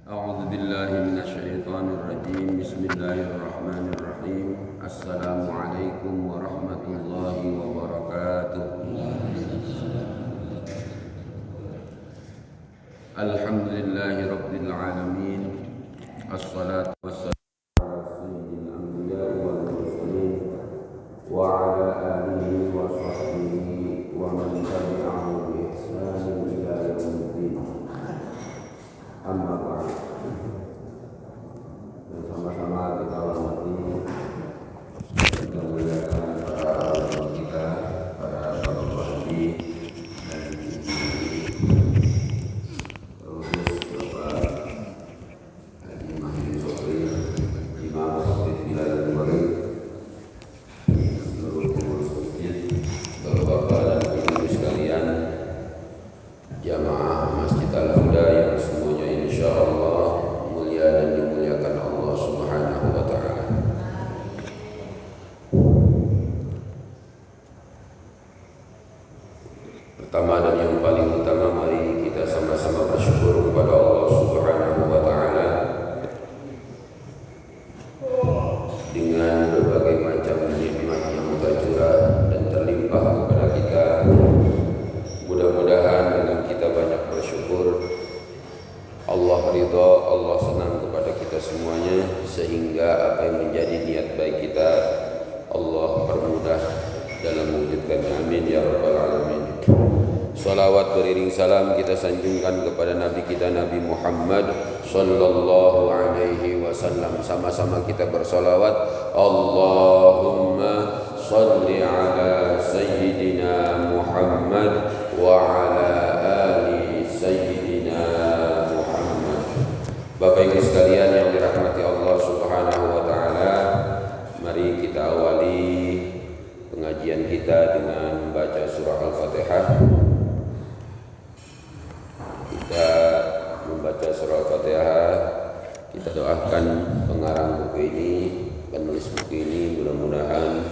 أعوذ بالله من الشيطان الرجيم. بسم الله الرحمن الرحيم. السلام عليكم ورحمة الله وبركاته. الحمد لله رب العالمين. الصلاة والسلام على سيد الأنبياء والمرسلين وعلى آله وصحبه ومن تبعه بإحسان إلى يوم الدين. Amma ba'd. Dan sama-sama kita hormati dan muliakan para ulama kita, para sahabat dan terus Bapak Haji Mahdi Sofri, Imam Khatib Bilal Al-Bari, seluruh pengurus masjid, Bapak dan Ibu sekalian, jamaah Masjid Al-Huda yang semuanya insyaallah mulia dan dimuliakan Allah Subhanahu wa taala. Pertama dan yang paling utama, mari kita sama-sama bersyukur kepada Allah Subhanahu wa taala dengan berbagai macam nikmat yang tercurah dan terlimpah kepada kita. Mudah-mudahan dengan kita banyak bersyukur, Allah ridha, Allah senang kepada kita semuanya, sehingga apa yang menjadi niat baik kita Allah permudah dalam mewujudkannya. Amin ya rabbal alamin. Salawat beriring salam kita sanjungkan kepada Nabi kita Nabi Muhammad sallallahu alaihi wasallam. Sama-sama kita bersalawat. Allahumma salli ala sayyidina Muhammad wa ala ali sayyidina Muhammad. Bapak Ibu sekalian yang dirahmati Allah Subhanahu wa taala, mari kita awali pengajian kita dengan membaca surah Al-Fatihah. Kita membaca surah Al-Fatihah, kita doakan pengarang buku ini, penulis buku ini, mudah-mudahan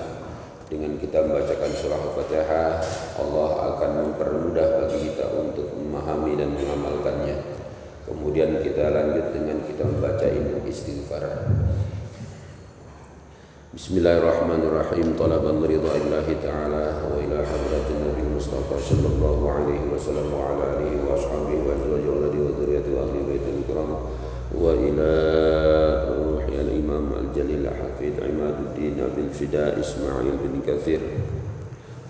dengan kita membacakan surah Al-Fatihah, Allah akan mempermudah bagi kita untuk memahami dan mengamalkannya. Kemudian kita lanjut dengan kita membaca ilmu istighfar. Bismillahirrahmanirrahim. Talaban ridha'illahi ta'ala wa ila hadratin Nabi Mustafa sallallahu alaihi wasallam wa ala alihi wa ashabihi wa azwajihi wa dzurriyyatihi wa ahli baitil kiram wa ila ruhi al-imam al-jalil hafidh Imaduddin Abil Fida Ismail bin Kathir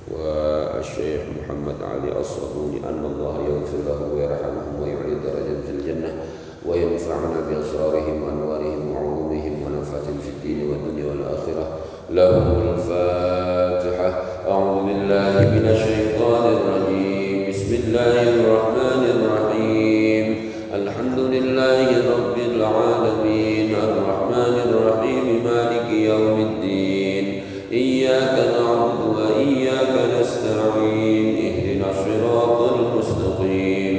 wa al-Syekh Muhammad Ali As-Sabuni, anna Allah yaghfir lahu wa yarhamhu wa yu'li darajat fil jannah wa yanfa'una bi asrarihim wa anwarihim wa 'ulumihim wa nafatin fid din wa dunya wal akhirah. Lahumul Fatihah. A'udzu billahi minasy syaithanir rajim. Bismillahirrahmanirrahim. Alhamdulillahi rabbil alamin, arrahmanir rahim, maliki yaumiddin. Iyyaka na'budu wa iyyaka nasta'in. Ihdinas siratal mustaqim.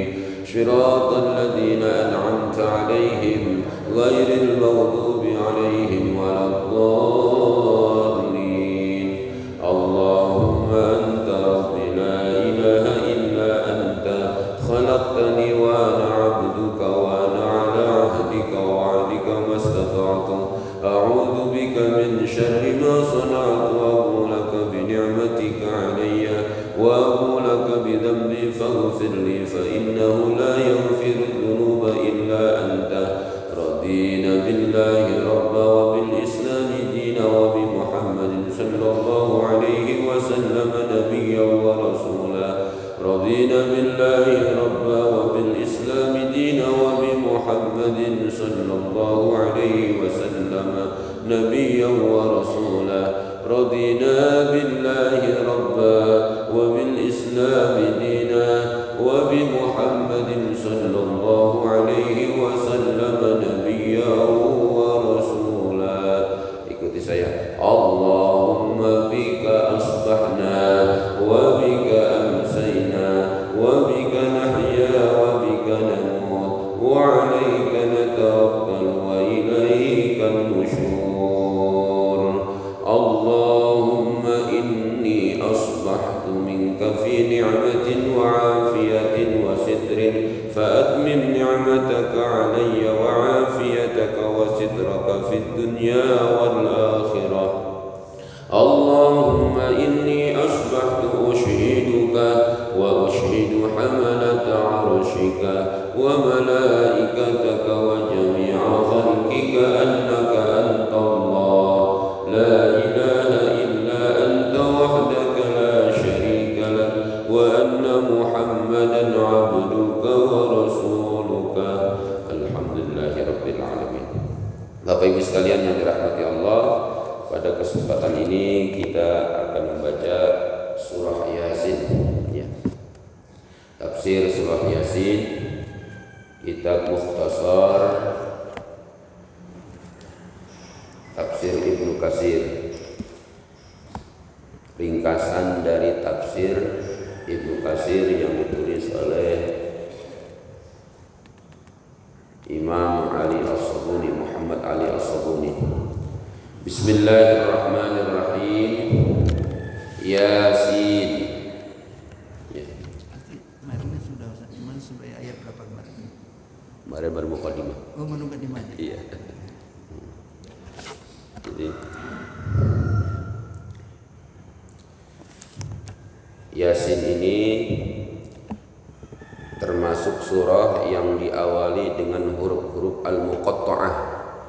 Shiratal ladzina an'amta 'alaihim ghairil maghdubi 'alaihim waladdallin. Allahumma anta rabbi la ilaha illa anta khalaqtani wa ana 'abduka wa ana 'ala 'ahdika wa 'adika mastata'tu. A'udzu bika min syarri ma sana'tu wa a'udzu laka bi ni'matika 'alayya wa a'udzu laka bi dhanbi faghfir li fa innahu la yaghfiru dhunuba illa anta. Radina billahi rabba wa bil islami dina wa bi Muhammadin sallallahu alaihi wasallam nabiyyan wa rasula. Radina billahi rabba wa bil islami dina wa bi Muhammadin sallallahu alaihi wasallam nabiyyan wa rasula. Radina billahi rabba wa bil islami dina wa bi Muhammadin sallallahu alaihi wasallam nabiyyan wa rasula. Ikuti saya. Allahumma bika asbahna wa bika amsayna wa bika nahya wa bika namut wa 'alaika natawakkal wa ilaika an-nushur. Allahumma inni asbahtu minka fi ni'matin wa 'afiyatin wa sitrin fa atmim ni'mataka 'alayya wa الدنيا والآخرة. اللهم إني أصبحت أشهدك وأشهد حملة عرشك وملائكتك وجميع خلقك أنك أنت الله لا إله إلا أنت وحدك لا شريك لك وأن محمدا عبدك ورسولك. Alhamdulillah Rabbil Alamin. Bapak Ibu sekalian yang dirahmati Allah, pada kesempatan ini kita akan membaca surah Yasin ya. Tafsir surah Yasin, kitab Mukhtasar Tafsir Ibnu Katsir, ringkasan dari tafsir Ibnu Katsir yang ditulis oleh Imam Ali As-Sabuni, Muhammad Ali As-Sabuni. Bismillahirrahmanirrahim. Yasin. Ya. Kemarin sudah Ustaz, cuman sampai ayat berapa kemarin? Kemarin baru mukadimah. Oh, baru mukadimah. Iya. Jadi Yasin ini termasuk surah yang diawali dengan huruf-huruf al-muqatta'ah,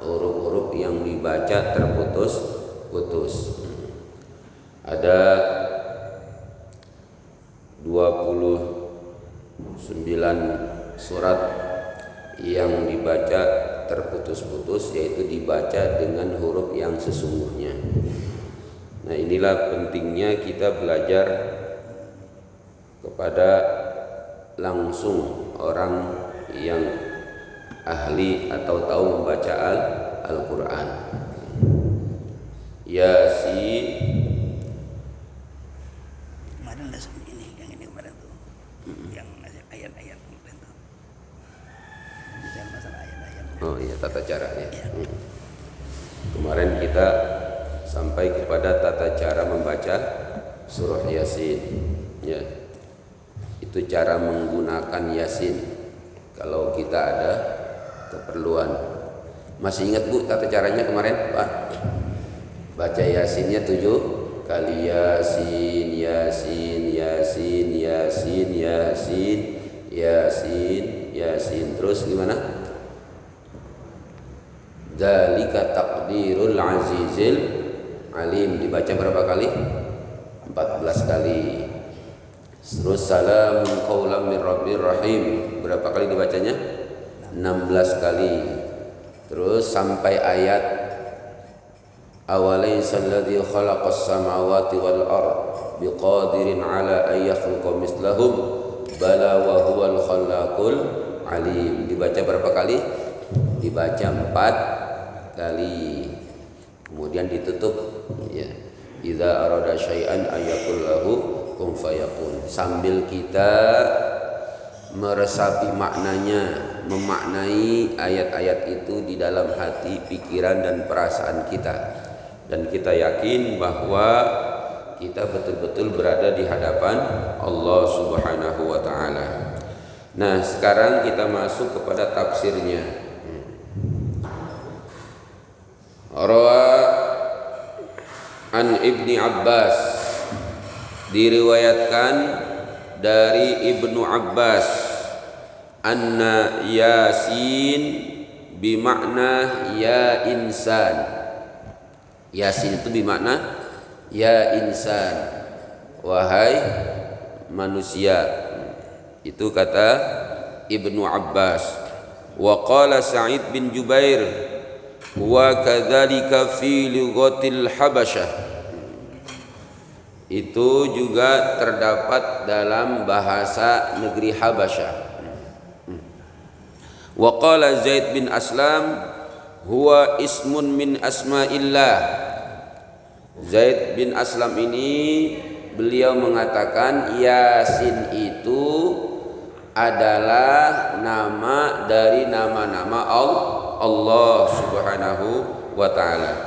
huruf-huruf yang dibaca terputus-putus. Ada 29 surat yang dibaca terputus-putus, yaitu dibaca dengan huruf yang sesungguhnya. Nah, inilah pentingnya kita belajar kepada langsung orang yang ahli atau tahu membaca Al-Quran. Yasin. Kemarin langsung ini, yang ini kemarin tuh, yang ayat-ayat kemarin tuh. Bicara masalah ayat-ayat. Oh iya, tata caranya. Kemarin kita sampai kepada tata cara membaca surah Yasin. Ya. Itu cara menggunakan Yasin kalau kita ada keperluan. Masih ingat Bu tata caranya kemarin Pak? Baca Yasinnya 7 kali. Yasin, Yasin, Yasin, Yasin, Yasin, Yasin, Yasin. Terus gimana? Dzalika taqdirul azizil alim. Dibaca berapa kali? 14 kali. Terus salamun qaulam min rabbir rahim, berapa kali dibacanya? 16 kali. Terus sampai ayat awalaysal ladzi khalaqas samawati wal ard biqadirin ala ay yakhluqa mislahum bala wa huwal khallaqul alim. Dibaca berapa kali? Dibaca 4 kali. Kemudian ditutup ya. Idza arada syai'an ayakul lahu kun fayakun, sambil kita meresapi maknanya, memaknai ayat-ayat itu di dalam hati, pikiran dan perasaan kita, dan kita yakin bahwa kita betul-betul berada di hadapan Allah Subhanahu wa taala. Nah, sekarang kita masuk kepada tafsirnya. Rawa an Ibni Abbas, diriwayatkan dari Ibnu Abbas, anna Yasin bimakna ya insan. Yasin itu bimakna ya insan, wahai manusia. Itu kata Ibnu Abbas. Wa qala Sa'id bin Jubair wa kadzalika fi lughatil Habasyah. Itu juga terdapat dalam bahasa negeri Habasyah. Wa qala Zaid bin Aslam huwa ismun min asma'illah. Zaid bin Aslam ini beliau mengatakan Yasin itu adalah nama dari nama-nama Allah Subhanahu wa taala.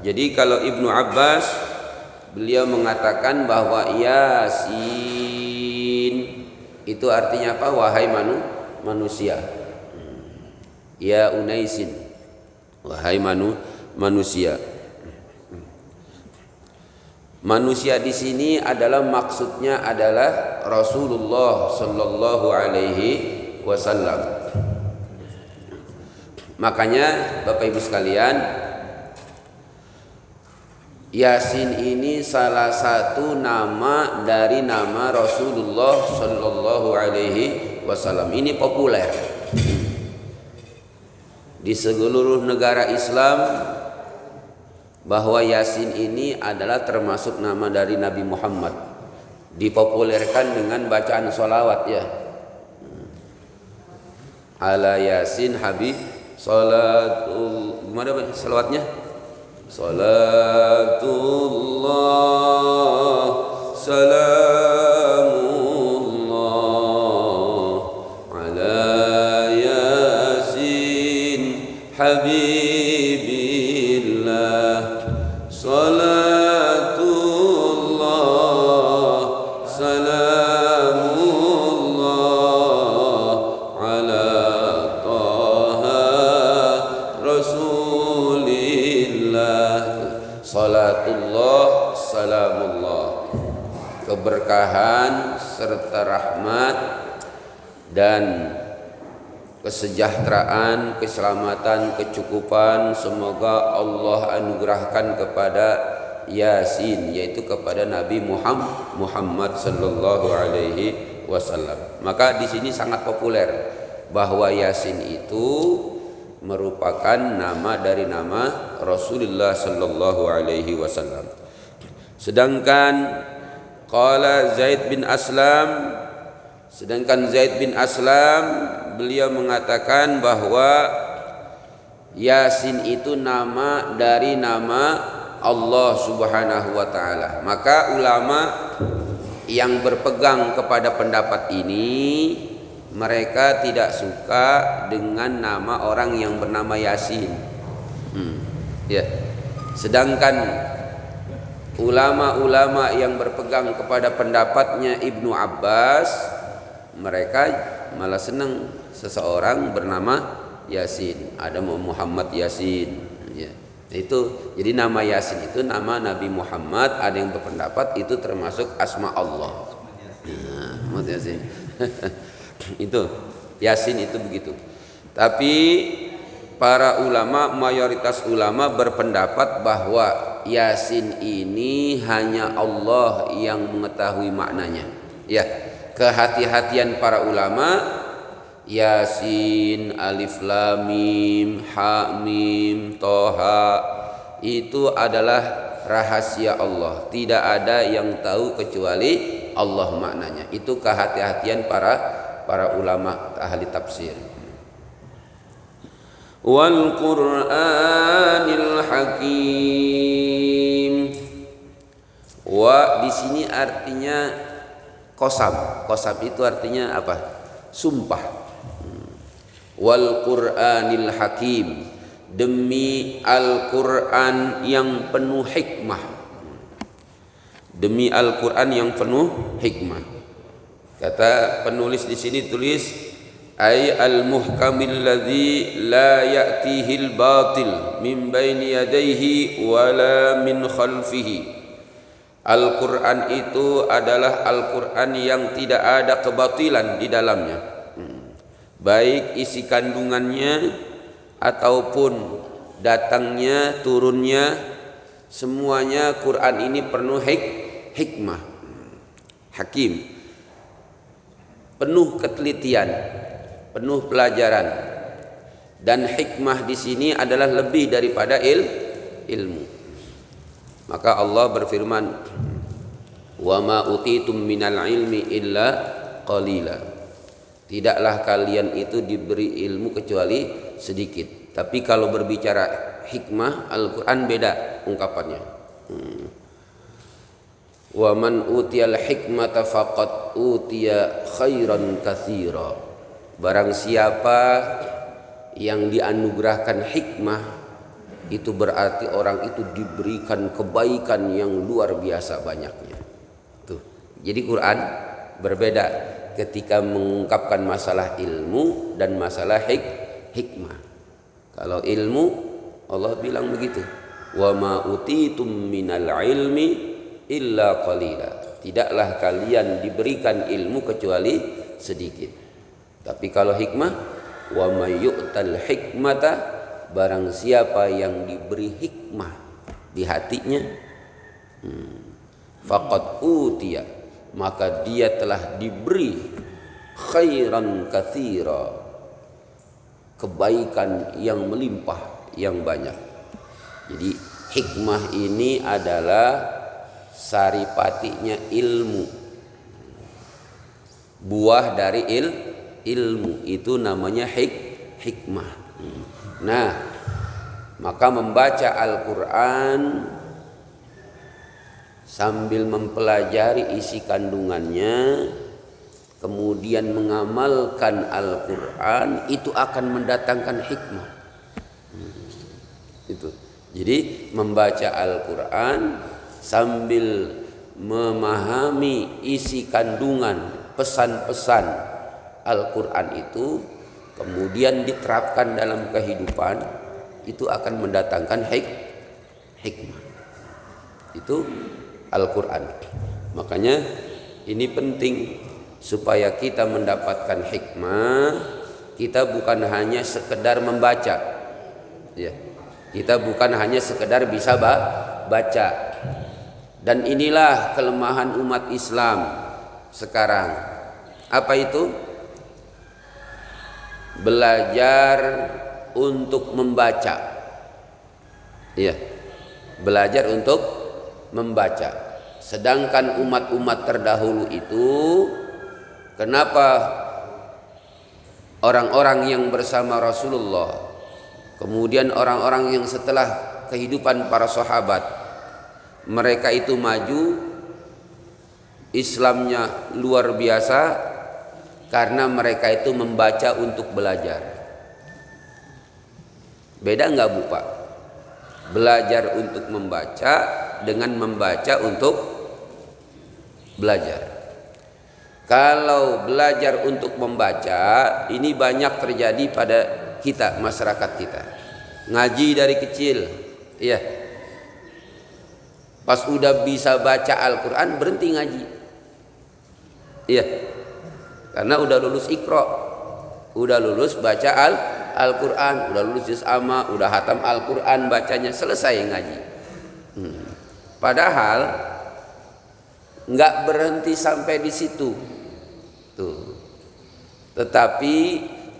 Jadi kalau Ibnu Abbas beliau mengatakan bahwa Yasin itu artinya apa? Wahai manusia. Ya Unaisin, wahai manusia. Manusia di sini adalah maksudnya adalah Rasulullah sallallahu alaihi wasallam. Makanya Bapak Ibu sekalian, Yasin ini salah satu nama dari nama Rasulullah sallallahu alaihi wasallam. Ini populer di seluruh negara Islam bahwa Yasin ini adalah termasuk nama dari Nabi Muhammad. Dipopulerkan dengan bacaan sholawat ya. Ala Yasin Habib salatul, gimana sholawatnya? Salatullah salamullah ala Yasin Habibillah. Salatullah salamullah ala Taha Rasulillah. Salatullah salamullah, keberkahan serta rahmat dan kesejahteraan, keselamatan, kecukupan semoga Allah anugerahkan kepada Yasin, yaitu kepada Nabi Muhammad sallallahu alaihi wasallam. Maka di sini sangat populer bahwa Yasin itu merupakan nama dari nama Rasulullah sallallahu alaihi wasallam. Sedangkan Zaid bin Aslam beliau mengatakan bahwa Yasin itu nama dari nama Allah Subhanahu wa taala. Maka ulama yang berpegang kepada pendapat ini, mereka tidak suka dengan nama orang yang bernama Yasin. Ya. Sedangkan ulama-ulama yang berpegang kepada pendapatnya Ibnu Abbas, mereka malah senang seseorang bernama Yasin. Ada Muhammad Yasin ya. Itu jadi nama Yasin itu nama Nabi Muhammad. Ada yang berpendapat itu termasuk asma Allah. Muhammad Yasin. Itu Yasin itu begitu. Tapi para ulama, mayoritas ulama berpendapat bahwa Yasin ini hanya Allah yang mengetahui maknanya. Ya, kehati-hatian para ulama, Yasin, Alif Lam Mim, Ha Mim, Toha, itu adalah rahasia Allah. Tidak ada yang tahu kecuali Allah maknanya. Itu kehati-hatian para ulama ahli tafsir. Wal Qur'anil Hakim. Wa di sini artinya qasam. Qasam itu artinya apa? Sumpah. Wal Qur'anil Hakim, demi Al-Qur'an yang penuh hikmah. Demi Al-Qur'an yang penuh hikmah. Kata penulis di sini tulis ay al-muhkamil ladzi la ya'tihi al-batil min baini yadayhi wala min khalfihi. Al-Qur'an itu adalah Al-Qur'an yang tidak ada kebatilan di dalamnya, baik isi kandungannya ataupun datangnya, turunnya, semuanya Qur'an ini penuh hikmah, hakim, penuh ketelitian, penuh pelajaran. Dan hikmah di sini adalah lebih daripada ilmu. Maka Allah berfirman, "Wa ma utitum minal ilmi illa qalila." Tidaklah kalian itu diberi ilmu kecuali sedikit. Tapi kalau berbicara hikmah, Al-Qur'an beda ungkapannya. Wa man utiyal hikmata faqad utiya khairan katsira. Barang siapa yang dianugerahkan hikmah, itu berarti orang itu diberikan kebaikan yang luar biasa banyaknya. Tuh. Jadi Quran berbeda ketika mengungkapkan masalah ilmu dan masalah hikmah. Kalau ilmu Allah bilang begitu. Wa ma utitum minal ilmi illa qalila. Tidaklah kalian diberikan ilmu kecuali sedikit. Tapi kalau hikmah, wa may yu'tal hikmata, barang siapa yang diberi hikmah di hatinya, faqad utiya, maka dia telah diberi khairan katsira, kebaikan yang melimpah, yang banyak. Jadi hikmah ini adalah saripatinya ilmu, buah dari ilmu, itu namanya hikmah. Nah, maka membaca Al-Quran sambil mempelajari isi kandungannya, kemudian mengamalkan Al-Quran, itu akan mendatangkan hikmah. Itu. Jadi membaca Al-Quran sambil memahami isi kandungan pesan-pesan Al-Quran itu, kemudian diterapkan dalam kehidupan, itu akan mendatangkan hikmah. Itu Al-Quran. Makanya ini penting supaya kita mendapatkan hikmah. Kita bukan hanya sekedar membaca, ya. Kita bukan hanya sekedar bisa baca. Dan inilah kelemahan umat Islam sekarang. Apa itu? Belajar untuk membaca. Ya. Belajar untuk membaca. Sedangkan umat-umat terdahulu itu, kenapa orang-orang yang bersama Rasulullah, kemudian orang-orang yang setelah kehidupan para sahabat, mereka itu maju, Islamnya luar biasa, karena mereka itu membaca untuk belajar. Beda enggak Bu Pak? Belajar untuk membaca dengan membaca untuk belajar. Kalau belajar untuk membaca, ini banyak terjadi pada kita, masyarakat kita. Ngaji dari kecil, iya. Pas udah bisa baca Al-Quran berhenti ngaji, iya. Karena udah lulus Iqra, udah lulus baca Al-Quran, udah lulus juz amma, udah hatam Al-Quran bacanya, selesai ngaji. Padahal nggak berhenti sampai di situ, tuh. Tetapi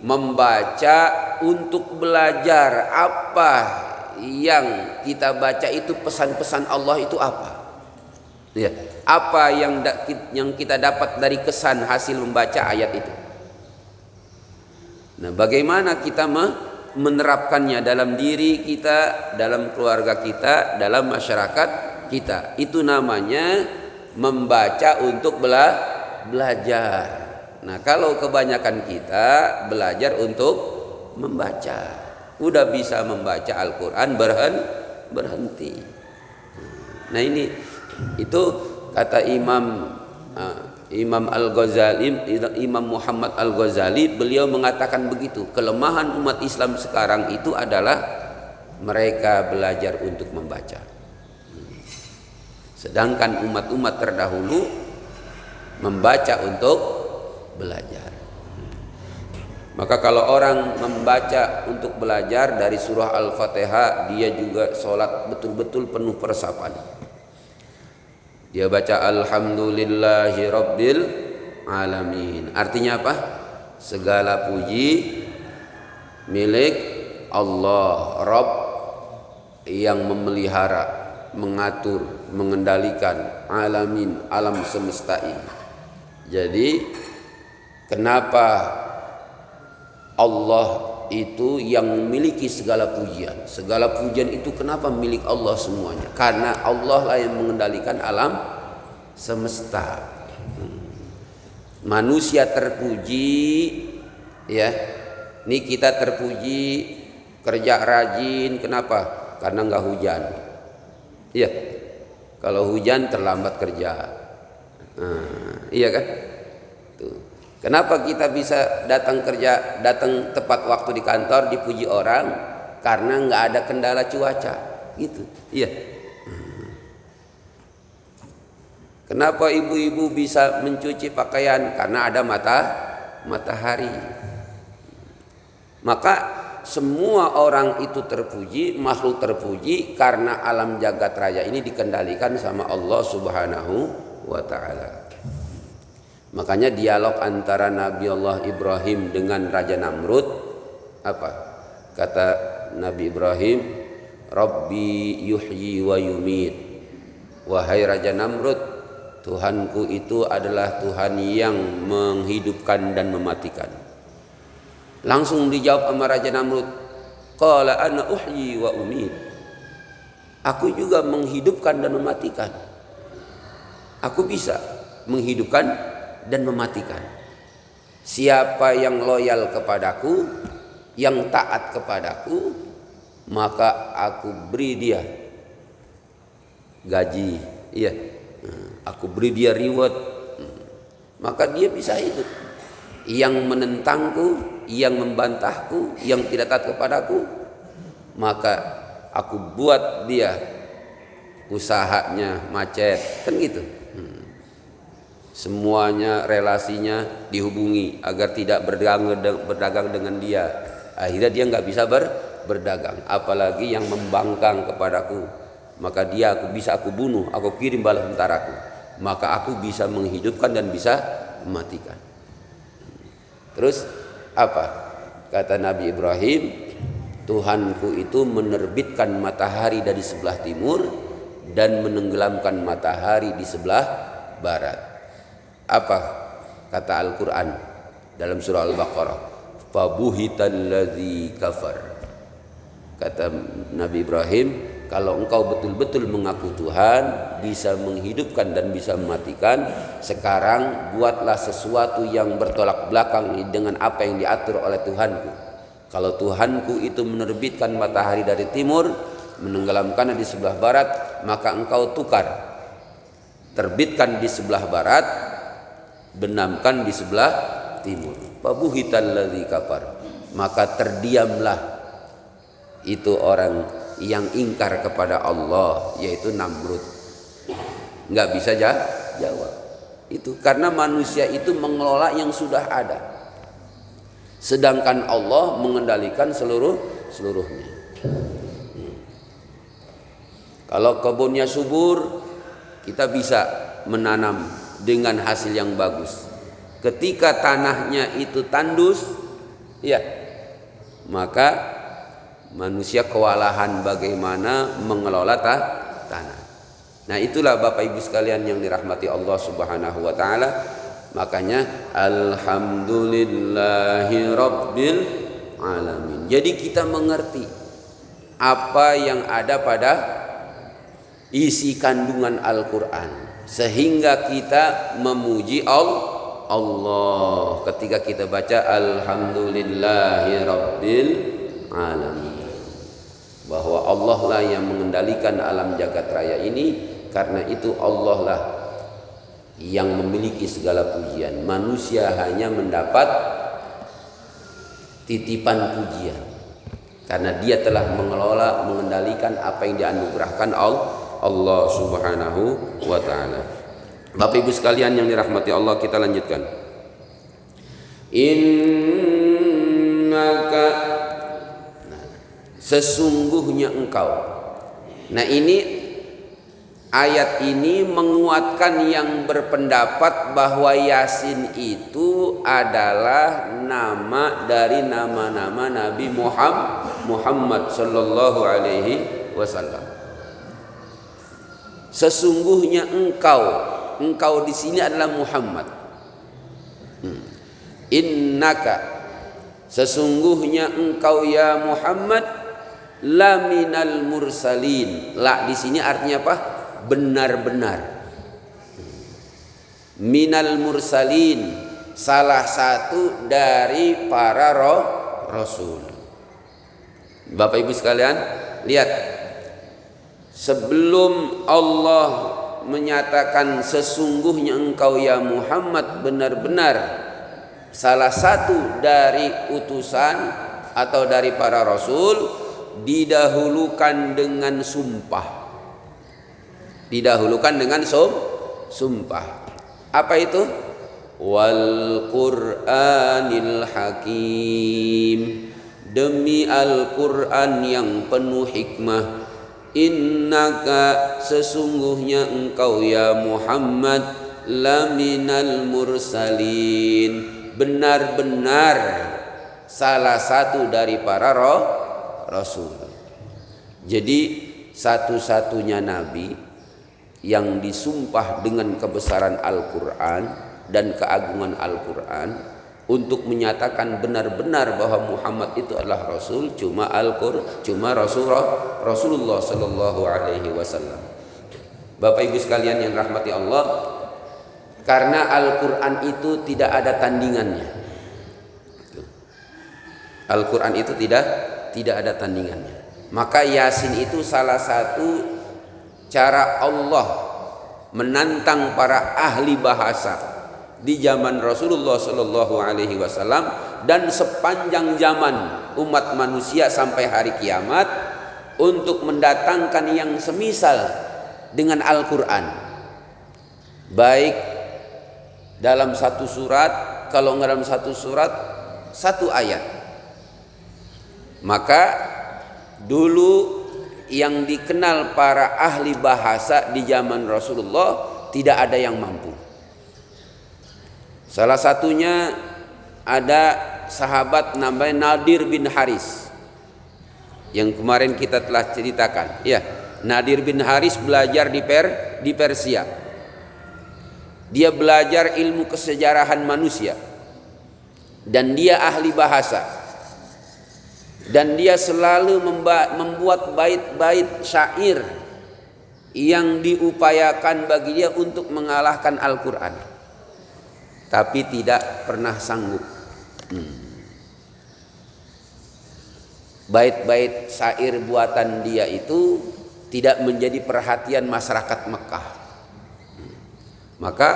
membaca untuk belajar, apa yang kita baca itu, pesan-pesan Allah itu apa? Ya, apa yang kita dapat dari kesan hasil membaca ayat itu? Nah, bagaimana kita menerapkannya dalam diri kita, dalam keluarga kita, dalam masyarakat kita? Itu namanya membaca untuk belajar. Nah, kalau kebanyakan kita belajar untuk membaca, udah bisa membaca Al-Quran berhenti. Nah, itu kata Imam Al-Ghazali, Imam Muhammad Al-Ghazali, beliau mengatakan begitu. Kelemahan umat Islam sekarang itu adalah mereka belajar untuk membaca. Sedangkan umat-umat terdahulu membaca untuk belajar. Maka kalau orang membaca untuk belajar dari surah Al-Fatihah, dia juga sholat betul-betul penuh peresapan. Dia baca Alhamdulillahi Rabbil Alamin. Artinya apa? Segala puji milik Allah, Rabb yang memelihara, mengatur, mengendalikan alamin, alam semesta ini. Jadi kenapa Allah itu yang memiliki segala pujian? Segala pujian itu kenapa milik Allah semuanya? Karena Allah lah yang mengendalikan alam semesta. Manusia terpuji, ya. Ini kita terpuji kerja rajin, kenapa? Karena nggak hujan. Iya. Kalau hujan terlambat kerja. Iya kan? Tuh. Kenapa kita bisa datang kerja, datang tepat waktu di kantor, dipuji orang? karena nggak ada kendala cuaca, gitu. Iya. Kenapa ibu-ibu bisa mencuci pakaian? Karena ada matahari. Maka semua orang itu terpuji, makhluk terpuji karena alam jagat raya ini dikendalikan sama Allah Subhanahu wa taala. Makanya dialog antara Nabi Allah Ibrahim dengan Raja Namrud apa? Kata Nabi Ibrahim, Rabbi yuhyi wa yumit. Wahai Raja Namrud, Tuhanku itu adalah Tuhan yang menghidupkan dan mematikan. Langsung dijawab sama Raja Namrud, qala ana uhyi wa umit. Aku juga menghidupkan dan mematikan. Aku bisa menghidupkan dan mematikan. Siapa yang loyal kepadaku, yang taat kepadaku, maka aku beri dia gaji, iya. Aku beri dia reward, maka dia bisa hidup. Yang menentangku, yang membantahku, yang tidak taat kepadaku, maka aku buat dia usahanya macet, kan gitu. Semuanya relasinya dihubungi agar tidak berdagang dengan dia. Akhirnya dia nggak bisa berdagang. Apalagi yang membangkang kepadaku, maka dia aku bunuh, aku kirim bala tentaraku. Maka aku bisa menghidupkan dan bisa mematikan. Terus apa? Kata Nabi Ibrahim, Tuhanku itu menerbitkan matahari dari sebelah timur dan menenggelamkan matahari di sebelah barat. Apa kata Al-Quran dalam surah Al-Baqarah? Fabuhitalladzi kafar. Kata Nabi Ibrahim, kalau engkau betul-betul mengaku Tuhan, bisa menghidupkan dan bisa mematikan, sekarang buatlah sesuatu yang bertolak belakang dengan apa yang diatur oleh Tuhanku. Kalau Tuhanku itu menerbitkan matahari dari timur, menenggelamkannya di sebelah barat, maka engkau tukar. Terbitkan di sebelah barat, benamkan di sebelah timur. Fabuhitalladzi kafar. Maka terdiamlah itu orang yang ingkar kepada Allah, yaitu Namrud. Nggak bisa jawab. Itu karena manusia itu mengelola yang sudah ada, sedangkan Allah mengendalikan seluruhnya. Kalau kebunnya subur, kita bisa menanam dengan hasil yang bagus. Ketika tanahnya itu tandus, ya, maka manusia kewalahan bagaimana mengelola tanah. Nah, itulah Bapak Ibu sekalian yang dirahmati Allah Subhanahu wa taala. Makanya alhamdulillahi rabbil alamin. Jadi kita mengerti apa yang ada pada isi kandungan Al-Qur'an, sehingga kita memuji Allah ketika kita baca alhamdulillahi rabbil alamin, bahwa Allah lah yang mengendalikan alam jagat raya ini. Karena itu Allah lah yang memiliki segala pujian. Manusia hanya mendapat titipan pujian karena dia telah mengelola, mengendalikan apa yang dianugerahkan Allah Subhanahu wa ta'ala. Bapak Ibu sekalian yang dirahmati Allah, kita lanjutkan. Innaka, sesungguhnya engkau. Nah, ini ayat ini menguatkan yang berpendapat bahwa Yasin itu adalah nama dari nama-nama Nabi Muhammad sallallahu alaihi wasallam. Sesungguhnya engkau di sini adalah Muhammad. Innaka, sesungguhnya engkau ya Muhammad, laminal mursalin. La di sini artinya apa? Benar-benar. Minal mursalin, salah satu dari para rasul. Bapak Ibu sekalian, lihat, sebelum Allah menyatakan sesungguhnya engkau ya Muhammad benar-benar salah satu dari utusan atau dari para rasul, didahulukan dengan sumpah. Didahulukan dengan sumpah. Apa itu? Wal Qur'anil Hakim, demi Al-Qur'an yang penuh hikmah. Innaka, sesungguhnya engkau ya Muhammad, laminal mursalin, benar-benar salah satu dari para rasul. Jadi satu-satunya nabi yang disumpah dengan kebesaran Al-Quran dan keagungan Al-Quran untuk menyatakan benar-benar bahwa Muhammad itu adalah Rasul, cuma Rasulullah Sallallahu Alaihi Wasallam. Bapak Ibu sekalian yang rahmati Allah, karena Al-Quran itu tidak ada tandingannya. Al-Quran itu tidak ada tandingannya. Maka Yasin itu salah satu cara Allah menantang para ahli bahasa di zaman Rasulullah Sallallahu Alaihi Wasallam dan sepanjang zaman umat manusia sampai hari kiamat untuk mendatangkan yang semisal dengan Al-Quran, baik dalam satu surat, kalau nggak dalam satu surat, satu ayat. Maka dulu yang dikenal para ahli bahasa di zaman Rasulullah tidak ada yang mampu. Salah satunya ada sahabat namanya Nadir bin Haris yang kemarin kita telah ceritakan. Ya, Nadir bin Haris belajar di Persia. Dia belajar ilmu kesejarahan manusia dan dia ahli bahasa. Dan dia selalu membuat bait-bait syair yang diupayakan bagi dia untuk mengalahkan Al-Quran, tapi tidak pernah sanggup. Bait-bait syair buatan dia itu tidak menjadi perhatian masyarakat Mekah. Maka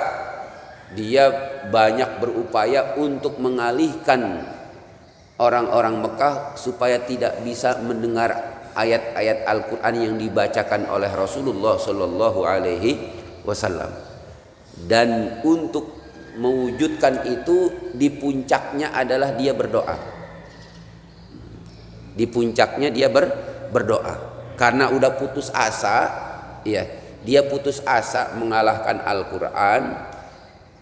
dia banyak berupaya untuk mengalihkan orang-orang Mekah supaya tidak bisa mendengar ayat-ayat Al-Quran yang dibacakan oleh Rasulullah Sallallahu Alaihi Wasallam. Dan untuk mewujudkan itu, di puncaknya adalah dia berdoa. Di puncaknya dia berdoa karena udah putus asa. Ya, dia putus asa mengalahkan Al-Quran,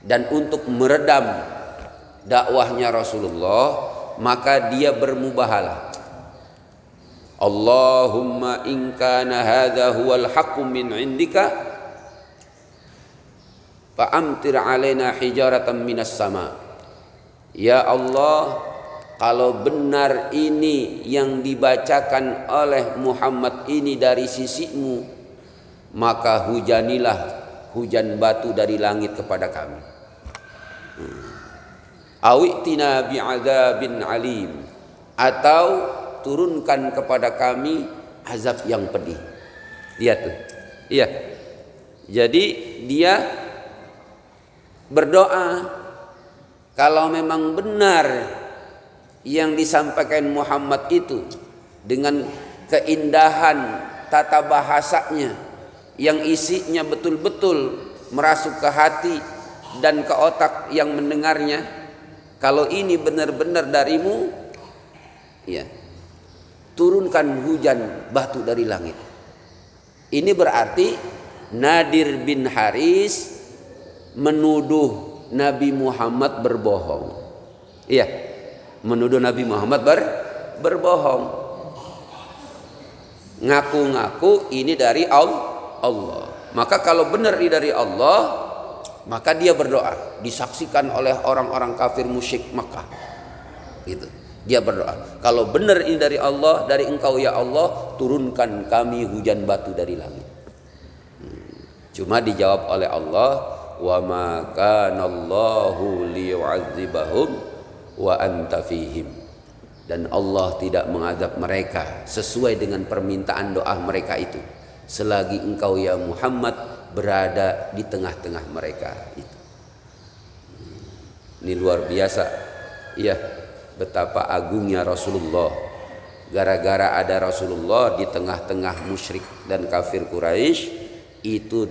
dan untuk meredam dakwahnya Rasulullah, maka dia bermubahalah. Allahumma in kana hadza huwal haqqu min indika fa amtir alaina hijaratan minas sama. Ya Allah, kalau benar ini yang dibacakan oleh Muhammad ini dari sisimu, maka hujanilah hujan batu dari langit kepada kami. Awitina bi'adzabin alim, atau turunkan kepada kami azab yang pedih. Lihat tuh. Iya. Jadi dia berdoa kalau memang benar yang disampaikan Muhammad itu dengan keindahan tata bahasanya yang isinya betul-betul merasuk ke hati dan ke otak yang mendengarnya. Kalau ini benar-benar darimu, ya, turunkan hujan batu dari langit. Ini berarti Nadir bin Haris menuduh Nabi Muhammad berbohong. Iya, menuduh Nabi Muhammad berbohong. Ngaku-ngaku ini dari Allah. Maka kalau benar ini dari Allah, maka dia berdoa, disaksikan oleh orang-orang kafir musyrik Makkah. Gitu. Dia berdoa, kalau benar ini dari Allah, dari Engkau ya Allah, turunkan kami hujan batu dari langit. Cuma dijawab oleh Allah, wa ma kana Allahu liyu'adzibahum wa anta fihim. Dan Allah tidak mengadab mereka sesuai dengan permintaan doa mereka itu, selagi Engkau ya Muhammad berada di tengah-tengah mereka itu. Ini luar biasa, ya, betapa agungnya Rasulullah gara-gara ada Rasulullah di tengah-tengah musyrik dan kafir Quraisy, itu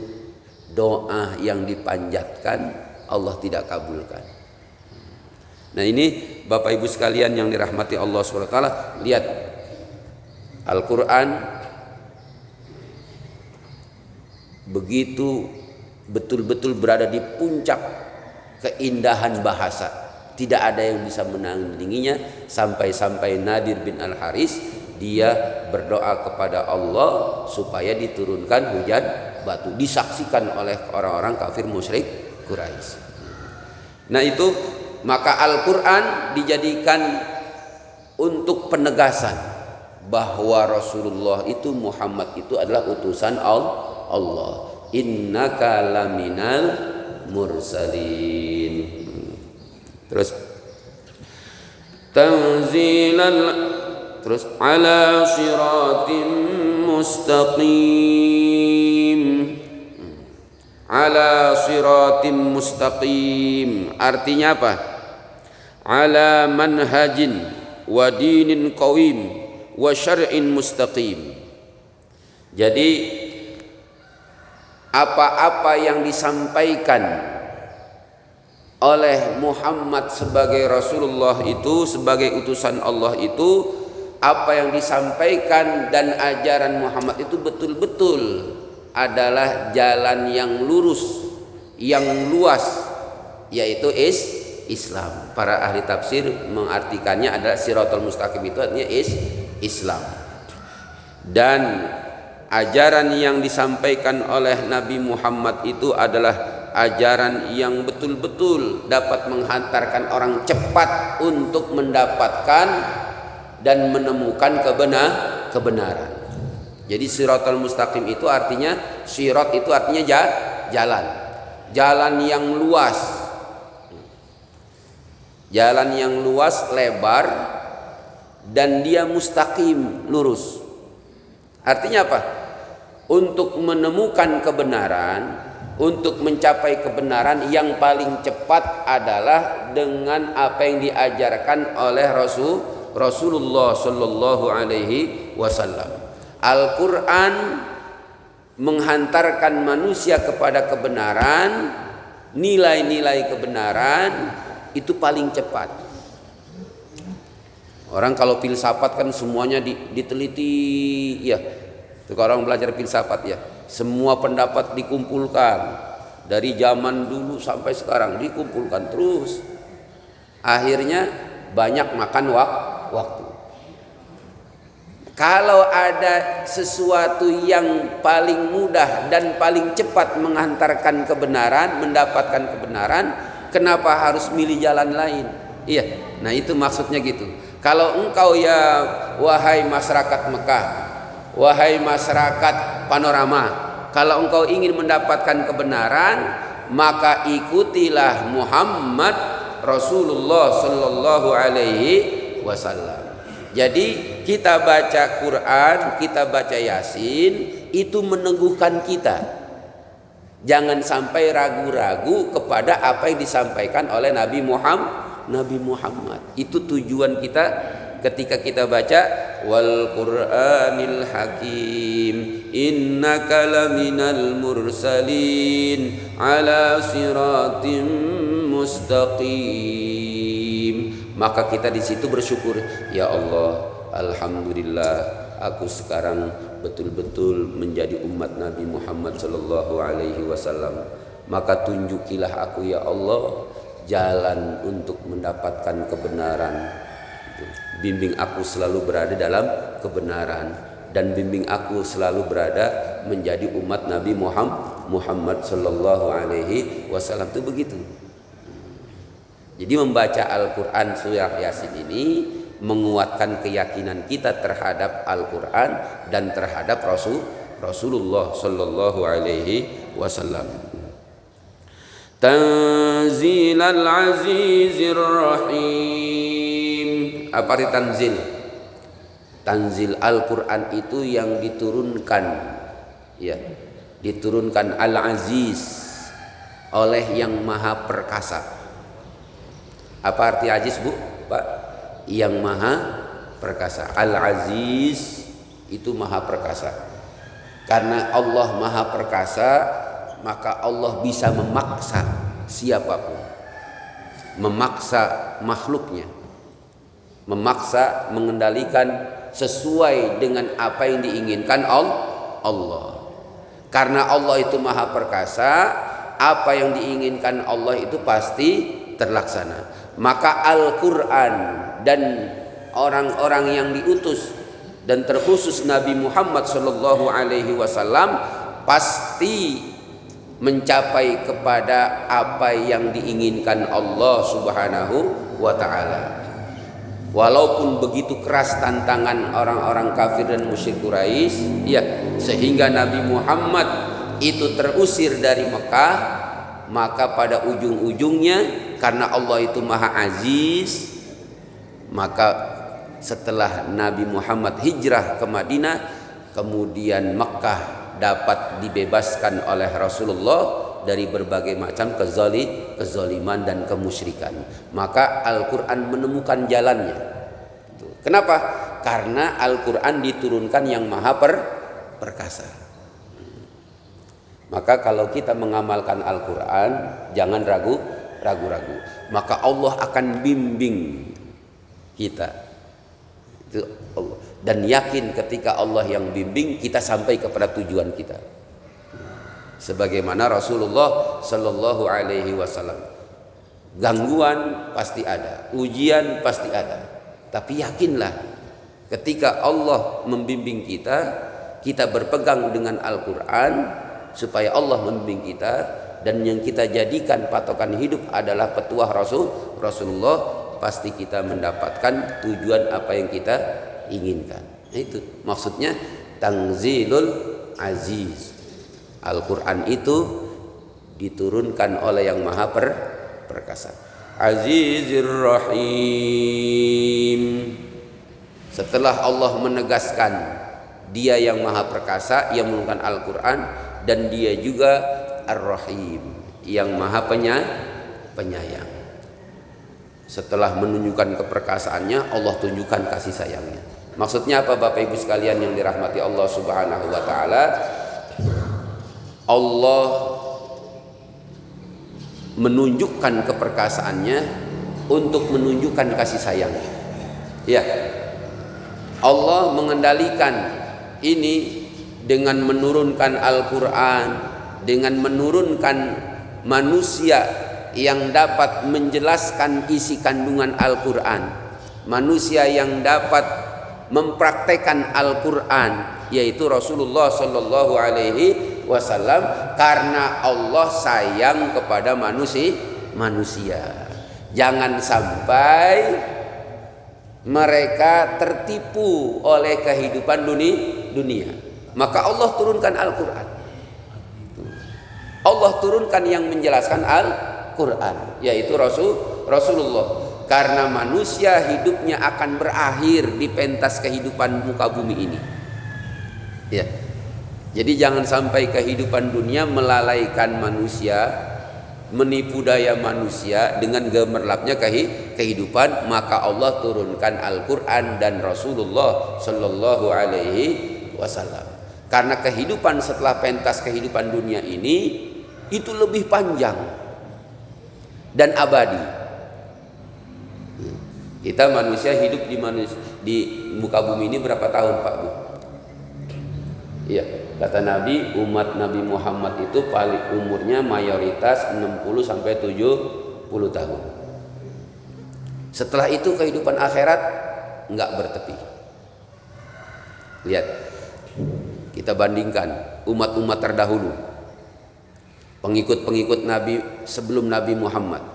doa yang dipanjatkan Allah tidak kabulkan. Nah ini Bapak Ibu sekalian yang dirahmati Allah SWT, lihat Al-Quran begitu betul-betul berada di puncak keindahan bahasa. Tidak ada yang bisa menandinginya, sampai-sampai Nadir bin Al-Haris dia berdoa kepada Allah supaya diturunkan hujan batu, disaksikan oleh orang-orang kafir musyrik Quraisy. Nah itu maka Al-Quran dijadikan untuk penegasan bahwa Rasulullah itu, Muhammad itu adalah utusan Allah. Innaka laminal mursalin. Terus tanzilal, terus ala siratim mustaqim. Ala siratim mustaqim artinya apa? Ala manhajin wa dinin qawim wa syar'in mustaqim. Jadi apa-apa yang disampaikan oleh Muhammad sebagai Rasulullah itu, sebagai utusan Allah itu, apa yang disampaikan dan ajaran Muhammad itu betul-betul adalah jalan yang lurus, yang luas, yaitu Islam. Para ahli tafsir mengartikannya adalah siratal mustaqim, itu artinya Islam. Dan ajaran yang disampaikan oleh Nabi Muhammad itu adalah ajaran yang betul-betul dapat menghantarkan orang cepat untuk mendapatkan dan menemukan kebenaran. Jadi siratal mustaqim itu artinya, sirat itu artinya jalan yang luas, jalan yang luas, lebar, dan dia mustaqim, lurus. Artinya apa? Untuk menemukan kebenaran, untuk mencapai kebenaran yang paling cepat adalah dengan apa yang diajarkan oleh Rasulullah Shallallahu Alaihi Wasallam. Al-Quran menghantarkan manusia kepada kebenaran, nilai-nilai kebenaran itu paling cepat. Orang kalau filsafat kan semuanya diteliti, ya. Orang belajar filsafat ya, semua pendapat dikumpulkan dari zaman dulu sampai sekarang, dikumpulkan terus. Akhirnya banyak makan waktu. Kalau ada sesuatu yang paling mudah dan paling cepat menghantarkan kebenaran, mendapatkan kebenaran, kenapa harus milih jalan lain? Iya, nah itu maksudnya gitu. Kalau engkau ya wahai masyarakat Mekah, wahai masyarakat Panorama, kalau engkau ingin mendapatkan kebenaran, maka ikutilah Muhammad Rasulullah Sallallahu Alaihi Wasallam. Jadi kita baca Quran, kita baca Yasin, itu meneguhkan kita. Jangan sampai ragu-ragu kepada apa yang disampaikan oleh Nabi Muhammad. Itu tujuan kita ketika kita baca wal Qur'anil Hakim innaka laminal mursalin ala siratim mustaqim. Maka kita di situ bersyukur, ya Allah, alhamdulillah aku sekarang betul-betul menjadi umat Nabi Muhammad sallallahu alaihi wasallam. Maka tunjukilah aku ya Allah jalan untuk mendapatkan kebenaran. Bimbing aku selalu berada dalam kebenaran, dan bimbing aku selalu berada menjadi umat Nabi Muhammad sallallahu alaihi wasallam. Itu begitu. Jadi membaca Al-Quran surah Yasin ini menguatkan keyakinan kita terhadap Al-Quran dan terhadap Rasulullah sallallahu alaihi wasallam. Tanzilal Azizir Rahim. Apa arti tanzil? Tanzil Al-Quran itu yang diturunkan, ya, diturunkan Al-Aziz oleh yang maha perkasa. Apa arti aziz, Bu? Pak? Yang maha perkasa. Al-Aziz itu maha perkasa. Karena Allah maha perkasa, maka Allah bisa memaksa siapapun, memaksa makhluknya, memaksa mengendalikan sesuai dengan apa yang diinginkan Allah. Karena Allah itu maha perkasa, apa yang diinginkan Allah itu pasti terlaksana. Maka Al-Quran dan orang-orang yang diutus dan terkhusus Nabi Muhammad SAW pasti mencapai kepada apa yang diinginkan Allah Subhanahu wa ta'ala. Walaupun begitu keras tantangan orang-orang kafir dan musyrik Quraisy, ya, sehingga Nabi Muhammad itu terusir dari Mekah, maka pada ujung-ujungnya karena Allah itu Maha Aziz, maka setelah Nabi Muhammad hijrah ke Madinah, kemudian Mekah dapat dibebaskan oleh Rasulullah dari berbagai macam kezaliman dan kemusyrikan. Maka Al-Quran menemukan jalannya. Kenapa? Karena Al-Quran diturunkan yang maha perkasa. Maka kalau kita mengamalkan Al-Quran, jangan ragu-ragu. Maka Allah akan bimbing kita. Itu Allah. Dan yakin ketika Allah yang bimbing, kita sampai kepada tujuan kita. Sebagaimana Rasulullah Sallallahu Alaihi Wasallam, gangguan pasti ada, ujian pasti ada, tapi yakinlah ketika Allah membimbing kita, kita berpegang dengan Al-Quran supaya Allah membimbing kita, dan yang kita jadikan patokan hidup adalah petuah Rasulullah, pasti kita mendapatkan tujuan apa yang kita inginkan. Nah, itu maksudnya Tanzilul Aziz. Al-Quran itu diturunkan oleh yang maha perkasa. Azizir Rahim. Setelah Allah menegaskan Dia yang maha perkasa, yang menurunkan Al-Quran, dan Dia juga Ar-Rahim, yang maha penyayang. Setelah menunjukkan keperkasaannya, Allah tunjukkan kasih sayangnya. Maksudnya apa Bapak Ibu sekalian yang dirahmati Allah Subhanahu wa ta'ala? Allah menunjukkan keperkasaannya untuk menunjukkan kasih sayangnya. Ya, Allah mengendalikan ini dengan menurunkan Al-Quran, dengan menurunkan manusia yang dapat menjelaskan isi kandungan Al-Quran, manusia yang dapat mempraktekkan Al-Quran, yaitu Rasulullah Sallallahu Alaihi Wasallam, karena Allah sayang kepada manusia. Jangan sampai mereka tertipu oleh kehidupan dunia. Maka Allah turunkan Al-Quran. Allah turunkan yang menjelaskan Al-Quran, yaitu Rasulullah. Karena manusia hidupnya akan berakhir di pentas kehidupan muka bumi ini. Ya. Jadi jangan sampai kehidupan dunia melalaikan manusia, menipu daya manusia dengan gemerlapnya kehidupan. Maka Allah turunkan Al-Quran dan Rasulullah Sallallahu Alaihi Wasallam. Karena kehidupan setelah pentas kehidupan dunia ini itu lebih panjang dan abadi. Kita manusia hidup di muka bumi ini berapa tahun Pak Bu? Iya, kata Nabi, umat Nabi Muhammad itu paling umurnya mayoritas 60 sampai 70 tahun. Setelah itu kehidupan akhirat enggak bertepi. Lihat, kita bandingkan umat-umat terdahulu, pengikut-pengikut Nabi sebelum Nabi Muhammad.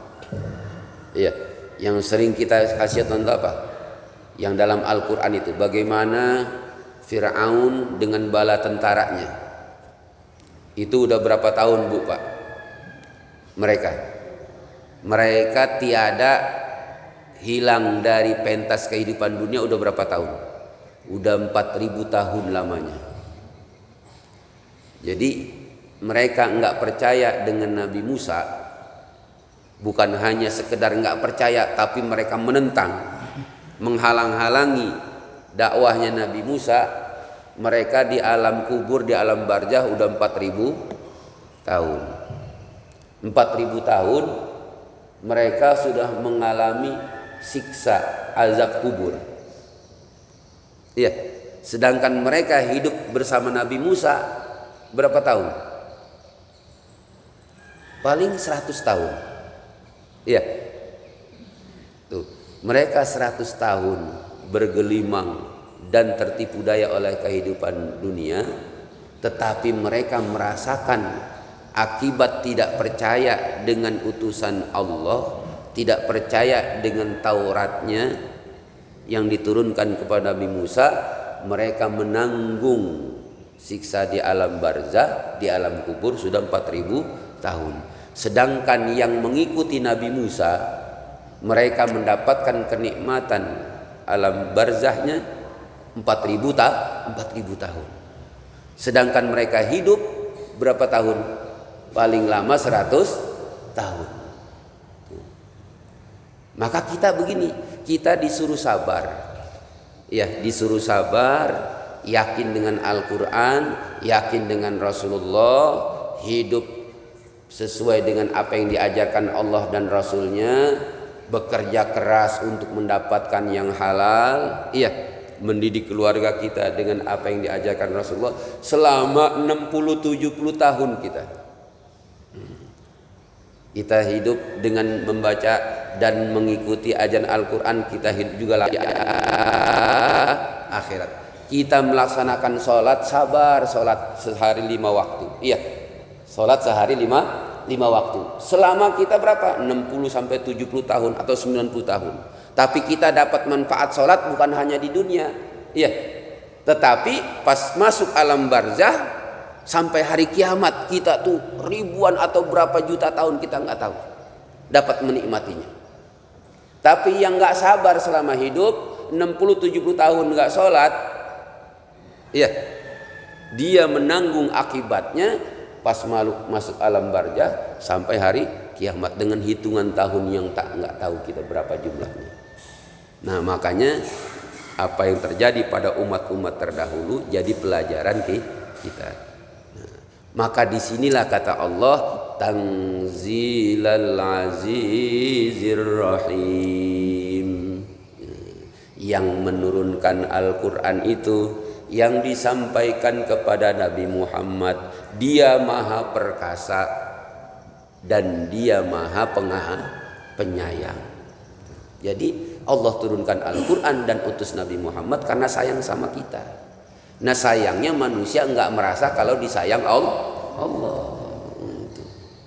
Iya, yang sering kita kasih contoh apa? Yang dalam Al-Quran itu bagaimana Fir'aun dengan bala tentaranya. Itu udah berapa tahun Bu Pak? Mereka tiada hilang dari pentas kehidupan dunia udah berapa tahun? Udah 4000 tahun lamanya. Jadi mereka enggak percaya dengan Nabi Musa. Bukan hanya sekedar enggak percaya, tapi mereka menentang, menghalang-halangi dakwahnya Nabi Musa, mereka di alam kubur, di alam barzah udah 4000 tahun. 4000 tahun mereka sudah mengalami siksa azab kubur. Iya. Sedangkan mereka hidup bersama Nabi Musa berapa tahun? Paling 100 tahun. Iya. Tuh, mereka 100 tahun bergelimang dan tertipu daya oleh kehidupan dunia, tetapi mereka merasakan akibat tidak percaya dengan utusan Allah, tidak percaya dengan Tauratnya yang diturunkan kepada Nabi Musa. Mereka menanggung siksa di alam barzah, di alam kubur sudah 4000 tahun. Sedangkan yang mengikuti Nabi Musa, mereka mendapatkan kenikmatan alam barzahnya 4000 tahun. Sedangkan mereka hidup berapa tahun? Paling lama 100 tahun. Maka kita begini, kita disuruh sabar. Ya, disuruh sabar, yakin dengan Al-Quran, yakin dengan Rasulullah, hidup sesuai dengan apa yang diajarkan Allah dan Rasulnya, bekerja keras untuk mendapatkan yang halal, iya, mendidik keluarga kita dengan apa yang diajarkan Rasulullah selama 60-70 tahun kita hidup dengan membaca dan mengikuti ajaran Al-Quran. Kita hidup juga akhirat. Kita melaksanakan sholat, sabar, sholat sehari 5 waktu. Iya, sholat sehari 5 waktu. Selama kita berapa? 60-70 tahun atau 90 tahun. Tapi kita dapat manfaat sholat bukan hanya di dunia. Iya. Tetapi pas masuk alam barzah, sampai hari kiamat kita tuh ribuan atau berapa juta tahun kita nggak tahu dapat menikmatinya. Tapi yang nggak sabar selama hidup 60-70 tahun nggak sholat, ya, dia menanggung akibatnya pas masuk alam barzah sampai hari kiamat dengan hitungan tahun yang nggak tahu kita berapa jumlahnya. Nah, makanya apa yang terjadi pada umat-umat terdahulu jadi pelajaran kita. Maka disinilah kata Allah, Tanzilal Azizir Rahim. Yang menurunkan Al-Quran itu, yang disampaikan kepada Nabi Muhammad, dia maha perkasa dan dia maha penyayang. Jadi Allah turunkan Al-Quran dan utus Nabi Muhammad karena sayang sama kita. Nah, sayangnya manusia enggak merasa kalau disayang Allah.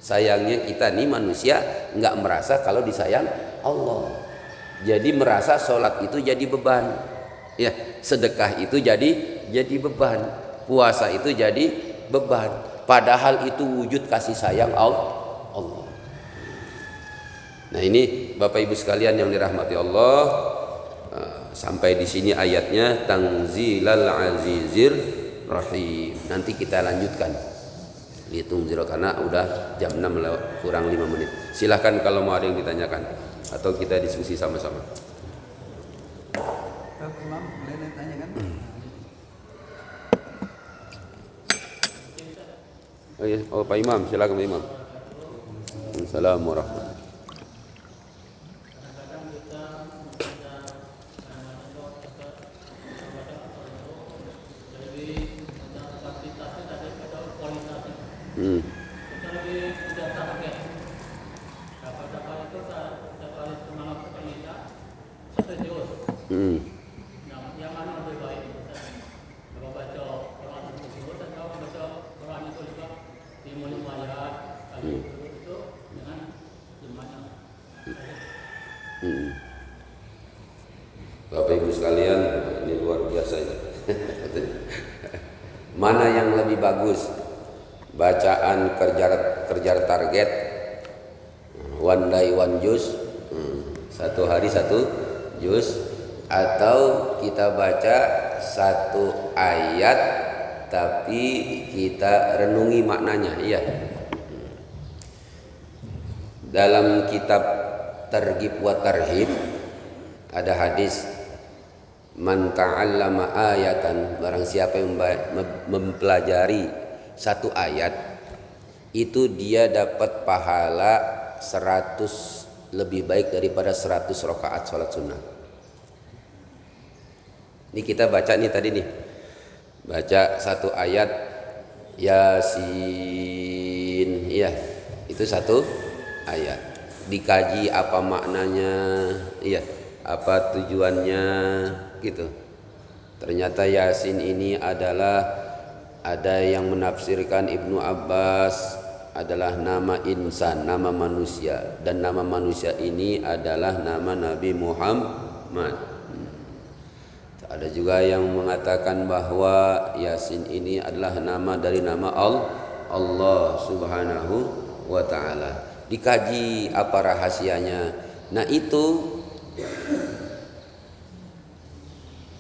Sayangnya kita nih manusia enggak merasa kalau disayang Allah. Jadi merasa sholat itu jadi beban. Ya, sedekah itu jadi beban. Puasa itu jadi beban. Padahal itu wujud kasih sayang Allah. Nah, ini Bapak Ibu sekalian yang dirahmati Allah. Sampai di sini ayatnya Tanzilal Azizir Rahim. Nanti kita lanjutkan. Hitung zero karena udah jam 6 kurang 5 menit. Silahkan kalau mau ada yang ditanyakan atau kita diskusi sama-sama. Imam, boleh tanyakan? Oh iya, Pak Imam, silakan Pak Imam. Assalamualaikum warahmatullahi wabarakatuh. Bapak Ibu sekalian, ini luar biasa ini. Mana yang lebih bagus? Bacaan kerja target, one day one juz, satu hari satu juz, atau kita baca satu ayat tapi kita renungi maknanya. Iya. Dalam kitab Targhib wa Tarhib ada hadis Man ta'allama ayatan, barang siapa yang mempelajari satu ayat, itu dia dapat pahala 100 lebih baik daripada 100 rakaat salat sunnah. Ini kita baca nih tadi nih. Baca satu ayat Yasin, iya, itu satu ayat. Dikaji apa maknanya, iya, apa tujuannya gitu. Ternyata Yasin ini adalah, ada yang menafsirkan Ibnu Abbas adalah nama insan, nama manusia, dan nama manusia ini adalah nama Nabi Muhammad. Ada juga yang mengatakan bahwa Yasin ini adalah nama dari nama Allah Subhanahu wa ta'ala. Dikaji apa rahasianya. Nah itu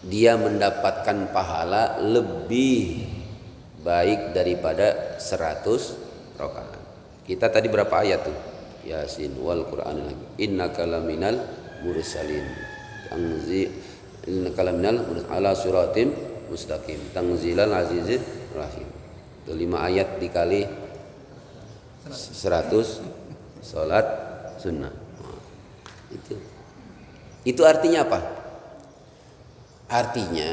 dia mendapatkan pahala lebih baik daripada 100 rakaat. Kita tadi berapa ayat tuh? Yasin wal Qur'anil hakim. Innaka laminal mursalin. Innaka laminal ala siratim mustaqim. Tanzilal azizir rahim. Itu 5 ayat dikali 100 salat sunnah. Itu artinya apa? Artinya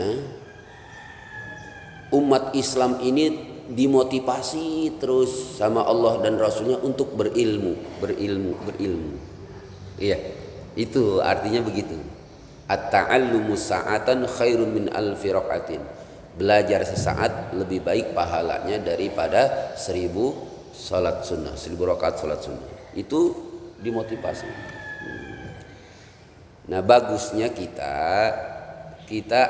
umat Islam ini dimotivasi terus sama Allah dan Rasulnya untuk berilmu. Iya, itu artinya begitu. At-ta'allumu sa'atan khairun min alfi raka'atin. Belajar sesaat lebih baik pahalanya daripada 1000 salat sunnah, 1000 rakaat salat sunnah. Itu dimotivasi. Nah, bagusnya kita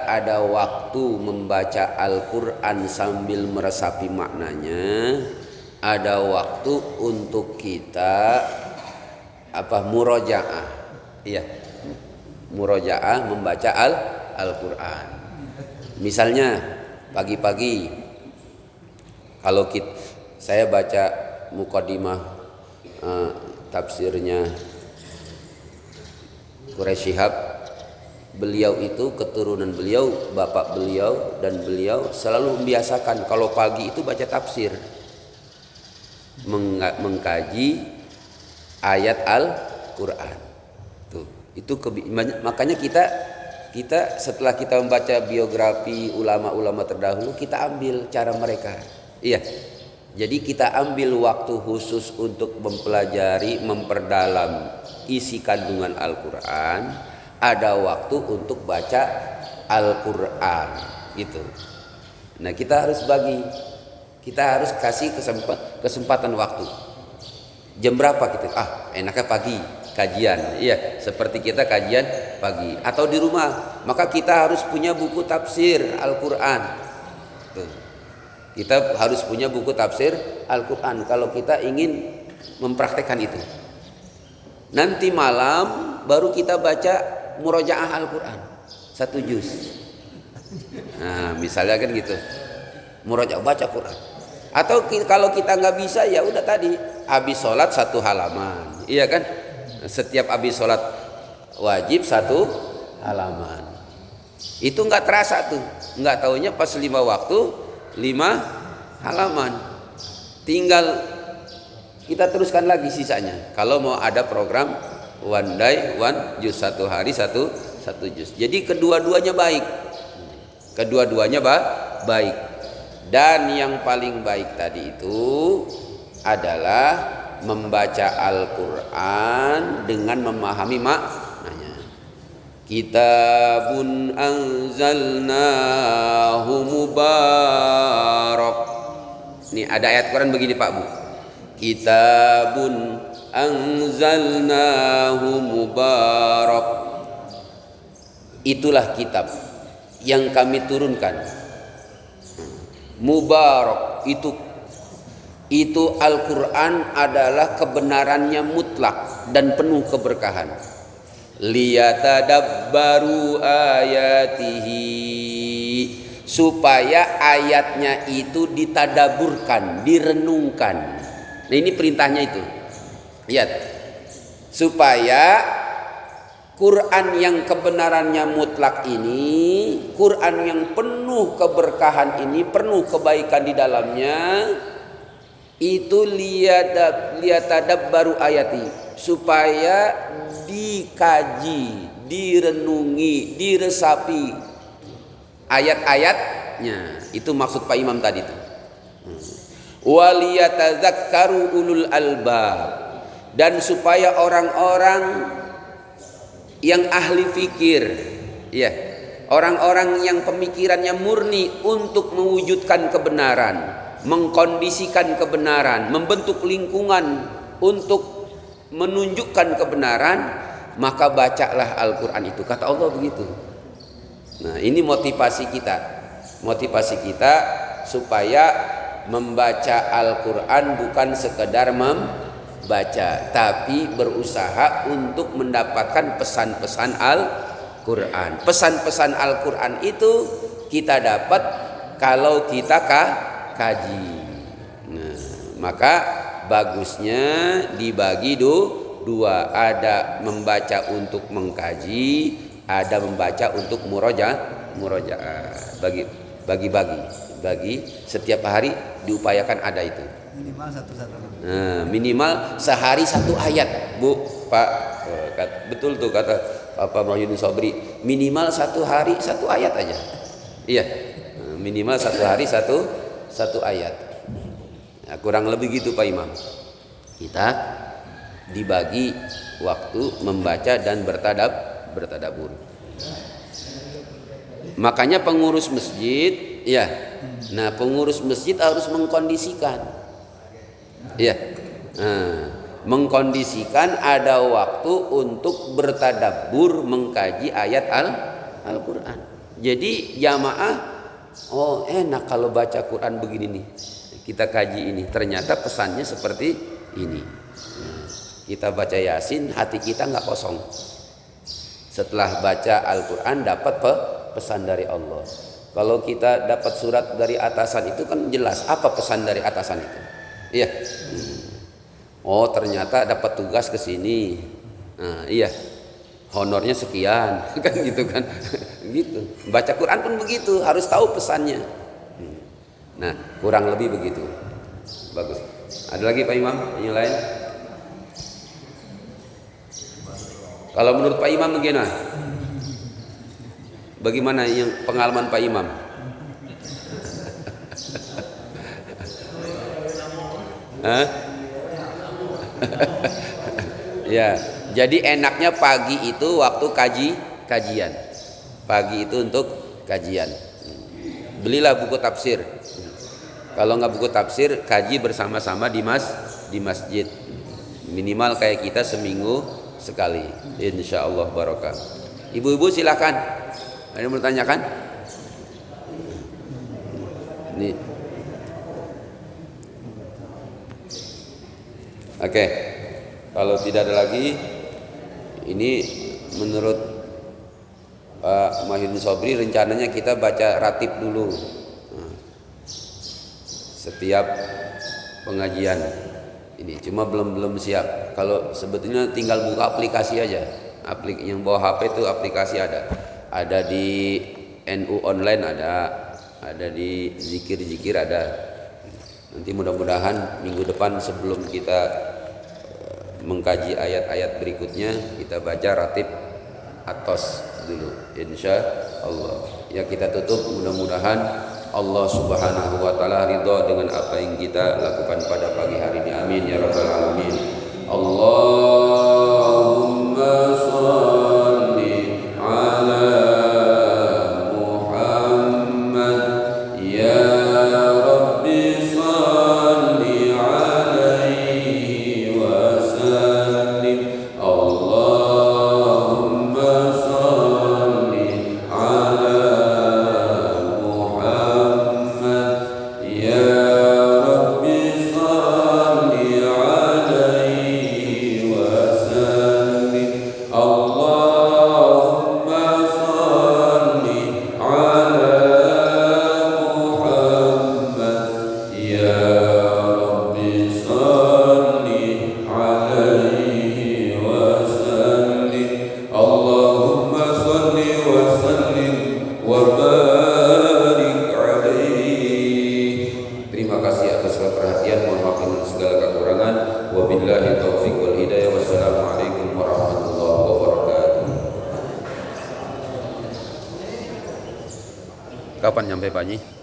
ada waktu membaca Al-Quran sambil meresapi maknanya, ada waktu untuk kita murojaah, iya, murojaah membaca Al-Quran. Misalnya pagi-pagi, kalau saya baca muqaddimah tafsirnya Quraisy Shihab. Beliau itu keturunan beliau, bapak beliau dan beliau selalu membiasakan kalau pagi itu baca tafsir, mengkaji ayat Al-Quran. Tuh, itu makanya kita setelah kita membaca biografi ulama-ulama terdahulu, kita ambil cara mereka. Iya. Jadi kita ambil waktu khusus untuk mempelajari, memperdalam isi kandungan Al-Quran. Ada waktu untuk baca Al-Quran gitu. Nah kita harus bagi, kita harus kasih kesempatan waktu. Jam berapa kita? Enaknya pagi kajian. Iya, seperti kita kajian pagi atau di rumah. Maka kita harus punya buku tafsir Al-Quran. Kita harus punya buku tafsir Al-Quran kalau kita ingin mempraktekkan itu. Nanti malam baru kita baca murojaah Al-Quran 1 juz. Nah misalnya kan gitu, murojaah baca Quran. Atau kalau kita nggak bisa, ya udah tadi habis sholat 1 halaman, iya kan? Setiap habis sholat wajib 1 halaman. Itu nggak terasa tuh, nggak taunya pas 5 waktu 5 halaman. Tinggal kita teruskan lagi sisanya. Kalau mau ada program one day one juz, 1 hari 1 juz. Jadi kedua-duanya baik. Baik. Dan yang paling baik tadi itu adalah membaca Al-Quran dengan memahami maknanya. Kitabun anzalnahu mubarak. Nih ada ayat Quran begini Pak Bu. Kitabun anzalnahu mubarak. Itulah kitab yang kami turunkan. Mubarak itu Al-Quran adalah kebenarannya mutlak dan penuh keberkahan. Liyatadabbaru ayatihi, supaya ayatnya itu ditadaburkan, direnungkan. Nah ini perintahnya itu. Lihat, supaya Quran yang kebenarannya mutlak ini, Quran yang penuh keberkahan ini, penuh kebaikan di dalamnya, itu liyatadabbaru ayati, supaya dikaji, direnungi, diresapi ayat-ayatnya. Itu maksud Pak Imam tadi itu. Waliyatadzakkaru ulul albab, dan supaya orang-orang yang ahli fikir, ya, orang-orang yang pemikirannya murni untuk mewujudkan kebenaran, mengkondisikan kebenaran, membentuk lingkungan untuk menunjukkan kebenaran, maka bacalah Al-Quran itu. Kata Allah begitu. Nah, ini motivasi kita supaya membaca Al-Quran bukan sekedar membaca, tapi berusaha untuk mendapatkan pesan-pesan Al-Quran. Pesan-pesan Al-Quran itu kita dapat kalau kita kaji. Nah, maka bagusnya dibagi dua, ada membaca untuk mengkaji, ada membaca untuk murojaah. Bagi setiap hari diupayakan ada itu. Minimal satu-satu. Nah, minimal sehari satu ayat, Bu, Pak. Betul tuh kata Pak Mahyudin Sobri. Minimal satu hari satu ayat aja. Iya, minimal satu hari satu ayat. Nah, kurang lebih gitu Pak Imam. Kita dibagi waktu membaca dan bertadabur. Makanya pengurus masjid, ya. Nah, pengurus masjid harus mengkondisikan, ya, mengkondisikan ada waktu untuk bertadabur, mengkaji ayat Al-Quran. Jadi jamaah, oh enak kalau baca Quran begini nih, kita kaji ini. Ternyata pesannya seperti ini. Kita baca Yasin, hati kita nggak kosong. Setelah baca Al-Quran dapat pesan dari Allah. Kalau kita dapat surat dari atasan itu kan jelas apa pesan dari atasan itu. Iya. Oh ternyata dapat tugas ke sini. Nah, iya. Honornya sekian, kan gitu kan. Gitu. Baca Quran pun begitu, harus tahu pesannya. Nah, kurang lebih begitu. Bagus. Ada lagi Pak Imam yang lain? Kalau menurut Pak Imam bagaimana? Bagaimana yang pengalaman Pak Imam? Hah? Ya, jadi enaknya pagi itu waktu kajian. Pagi itu untuk kajian. Belilah buku tafsir. Kalau nggak buku tafsir, kaji bersama-sama di masjid. Minimal kayak kita seminggu sekali. Insya Allah barokah. Ibu-ibu silakan. Ada yang bertanyakan? Nih. Oke. Kalau tidak ada lagi, ini menurut Pak Mahyudin Sobri rencananya kita baca ratib dulu. Setiap pengajian ini cuma belum siap. Kalau sebetulnya tinggal buka aplikasi aja. Yang bawa HP itu aplikasi ada di NU online, ada di zikir ada. Nanti mudah-mudahan minggu depan sebelum kita mengkaji ayat-ayat berikutnya kita baca ratib atos dulu insya Allah. Ya kita tutup, mudah-mudahan Allah Subhanahu wa taala ridha dengan apa yang kita lakukan pada pagi hari ini. Amin ya rabbal alamin. Allahumma shalli ala Muhammad ya Rabbi shalli alaihi wa sallim. Allahumma shalli ala Muhammad ya Rabbi shalli alaihi wa sallim. Allah maafkan segala kekurangan. Wabillahi taufiq wal hidayah. Wassalamualaikum warahmatullahi wabarakatuh. Kapan nyampe Pak Haji?